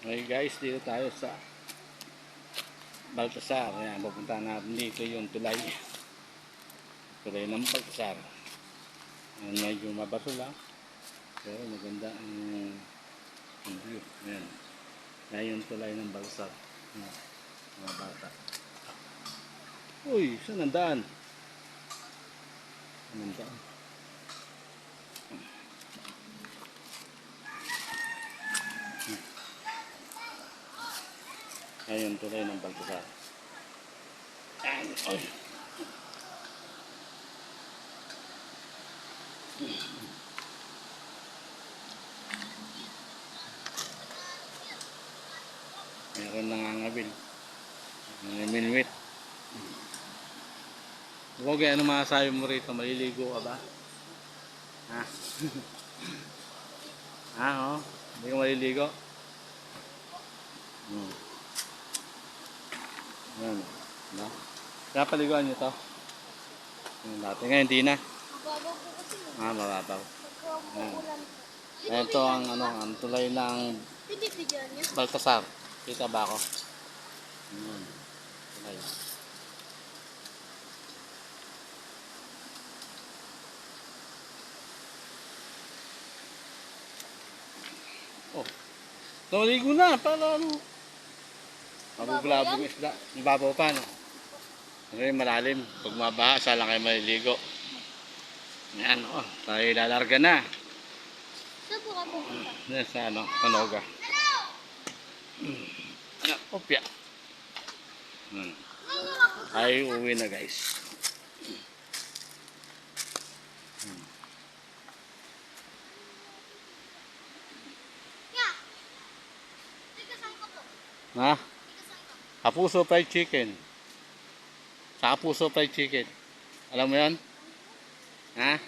Okay guys, dito tayo sa Baltasar. Ayan, pupunta natin dito yung tulay. Tulay ng Baltasar. Ayan, medyo mabaso lang. Pero maganda ang view. Ayan. Ayan yung tulay ng Baltasar. Ayan, mga bata. Uy, saan ang daan? Saan ang daan? Ayan yung tulay ng Baltasar. Ayan, oy. Meron nangangabil. Minwit. Huwag ano masasabi mo rito? Maliligo ka ba? Ha? Ha, oh? Hindi ka maliligo? Ayan. No? Kaya paliguan nyo to. Dati ngayon hindi na. Mababaw po kasi. Mababaw. Pagka Ayan. umuulan. Ayan to ang ang tulay ng Pinipigyan niya. Baltasar. Kita ba ako? Ayan. Tulay. Oh. Naligo na. Para ano? Mabubulabog yung isda. Mababaw pa, no? Ngayon malalim. Pag mabaha, saan lang kayo maliligo? Ayan, oh. Tayo lalarga na. Saan po ka pupunta? Yan sa ano, Panoga. Opya. Ay, uwi na guys. Ha? Kapuso fried chicken. Sa Kapuso fried chicken. Alam mo yan? Ha?